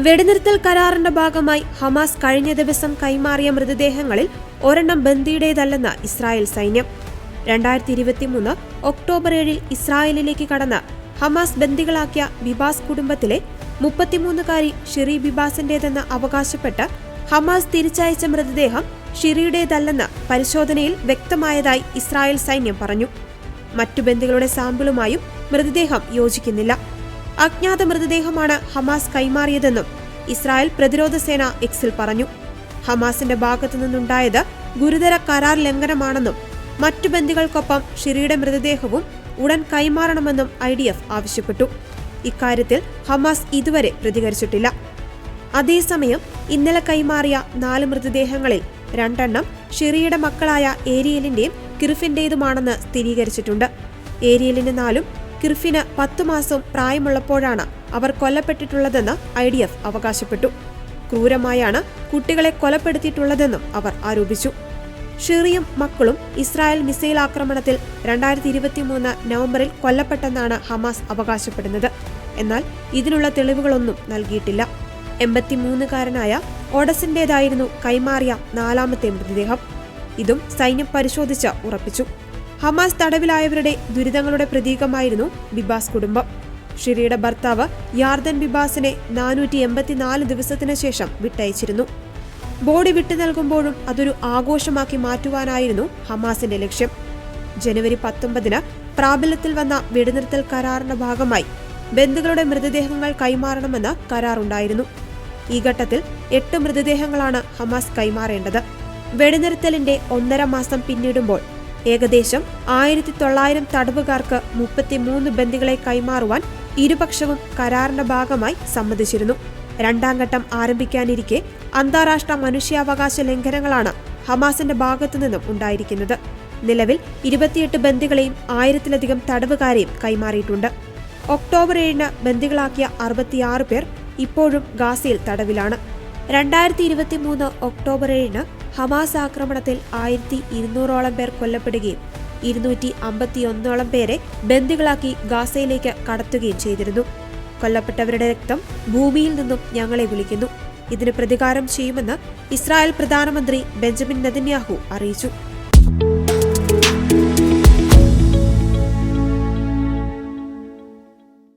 വെടിനിർത്തൽ കരാറിന്റെ ഭാഗമായി ഹമാസ് കഴിഞ്ഞ ദിവസം കൈമാറിയ മൃതദേഹങ്ങളിൽ ഒരെണ്ണം ബന്ദിയുടേതല്ലെന്ന് ഇസ്രായേൽ സൈന്യം. 2023 ഒക്ടോബർ 7 ഇസ്രായേലിലേക്ക് കടന്ന് ഹമാസ് ബന്ദികളാക്കിയ ബിബാസ് കുടുംബത്തിലെ 33-കാരി ഷിറി ബിബാസിന്റേതെന്ന് അവകാശപ്പെട്ട് ഹമാസ് തിരിച്ചയച്ച മൃതദേഹം ഷിറിയുടേതല്ലെന്ന് പരിശോധനയിൽ വ്യക്തമായതായി ഇസ്രായേൽ സൈന്യം പറഞ്ഞു. മറ്റു ബന്ദികളുടെ സാമ്പിളുമായും മൃതദേഹം യോജിക്കുന്നില്ല. അജ്ഞാത മൃതദേഹമാണ് ഹമാസ് കൈമാറിയതെന്നും ഇസ്രായേൽ പ്രതിരോധ സേന എക്സിൽ പറഞ്ഞു. ഹമാസിന്റെ ഭാഗത്തുനിന്നുണ്ടായത് ഗുരുതര കരാർ ലംഘനമാണെന്നും മറ്റു ബന്ദികൾക്കൊപ്പം ഷിറിയുടെ മൃതദേഹവും ഉടൻ കൈമാറണമെന്നും IDF ആവശ്യപ്പെട്ടു. ഇക്കാര്യത്തിൽ ഹമാസ് ഇതുവരെ പ്രതികരിച്ചിട്ടില്ല. അതേസമയം ഇന്നലെ കൈമാറിയ 4 മൃതദേഹങ്ങളിൽ 2 എണ്ണം ഷിറിയുടെ മക്കളായ ഏരിയലിന്റെയും കിർഫിന്റേതുമാണെന്ന് സ്ഥിരീകരിച്ചിട്ടുണ്ട്. ഏരിയലിന് 4-ഉം കിർഫിന് 10 മാസവും പ്രായമുള്ളപ്പോഴാണ് അവർ കൊല്ലപ്പെട്ടിട്ടുള്ളതെന്ന് IDF അവകാശപ്പെട്ടു. ക്രൂരമായാണ് കുട്ടികളെ കൊലപ്പെടുത്തിയിട്ടുള്ളതെന്നും അവർ ആരോപിച്ചു. ഷിറിയും മക്കളും ഇസ്രായേൽ മിസൈൽ ആക്രമണത്തിൽ 2023 നവംബറിൽ കൊല്ലപ്പെട്ടെന്നാണ് ഹമാസ് അവകാശപ്പെടുന്നത്. എന്നാൽ ഇതിനുള്ള തെളിവുകളൊന്നും നൽകിയിട്ടില്ല. 83-കാരനായ ഓഡസിന്റേതായിരുന്നു കൈമാറിയ 4ാമത്തെ മൃതദേഹം. ഇതും സൈന്യം പരിശോധിച്ച് ഉറപ്പിച്ചു. ഹമാസ് തടവിലായവരുടെ ദുരിതങ്ങളുടെ പ്രതീകമായിരുന്നു ബിബാസ് കുടുംബം. ഷിറിയുടെ ഭർത്താവ് യാർദൻ ബിബാസിനെ 484 ദിവസത്തിന് ശേഷം വിട്ടയച്ചിരുന്നു. ബോഡി വിട്ടു നൽകുമ്പോഴും അതൊരു ആഘോഷമാക്കി മാറ്റുവാനായിരുന്നു ഹമാസിന്റെ ലക്ഷ്യം. ജനുവരി 19 പ്രാബല്യത്തിൽ വന്ന വെടിനിർത്തൽ കരാറിന്റെ ഭാഗമായി ബന്ദികളുടെ മൃതദേഹങ്ങൾ കൈമാറണമെന്ന് കരാറുണ്ടായിരുന്നു. ഈ ഘട്ടത്തിൽ 8 മൃതദേഹങ്ങളാണ് ഹമാസ് കൈമാറേണ്ടത്. വെടിനിർത്തലിന്റെ 1.5 മാസം പിന്നിടുമ്പോൾ ഏകദേശം 1900 തടവുകാർക്ക് 33 ബന്ദികളെ കൈമാറുവാൻ ഇരുപക്ഷവും കരാറിന്റെ ഭാഗമായി സമ്മതിച്ചിരുന്നു. 2ാം ഘട്ടം ആരംഭിക്കാനിരിക്കെ അന്താരാഷ്ട്ര മനുഷ്യാവകാശ ലംഘനങ്ങളാണ് ഹമാസിന്റെ ഭാഗത്തുനിന്നും ഉണ്ടായിരിക്കുന്നത്. നിലവിൽ 28 ബന്ദികളെയും 1000-ലധികം തടവുകാരെയും കൈമാറിയിട്ടുണ്ട്. ഒക്ടോബർ 7 ബന്ദികളാക്കിയ 66 പേർ ഇപ്പോഴും ഗാസയിൽ തടവിലാണ്. 2023 ഒക്ടോബർ 7 ഹമാസ് ആക്രമണത്തിൽ 1200ഓളം പേർ കൊല്ലപ്പെടുകയും 251ഓളം പേരെ ബന്ദികളാക്കി ഗാസയിലേക്ക് കടത്തുകയും ചെയ്തിരുന്നു. കൊല്ലപ്പെട്ടവരുടെ രക്തം ഭൂമിയിൽ നിന്നും ഞങ്ങളെ വിളിക്കുന്നു. ഇതിന് പ്രതികാരം ചെയ്യുമെന്ന് ഇസ്രായേൽ പ്രധാനമന്ത്രി ബെഞ്ചമിൻ നെതന്യാഹു അറിയിച്ചു.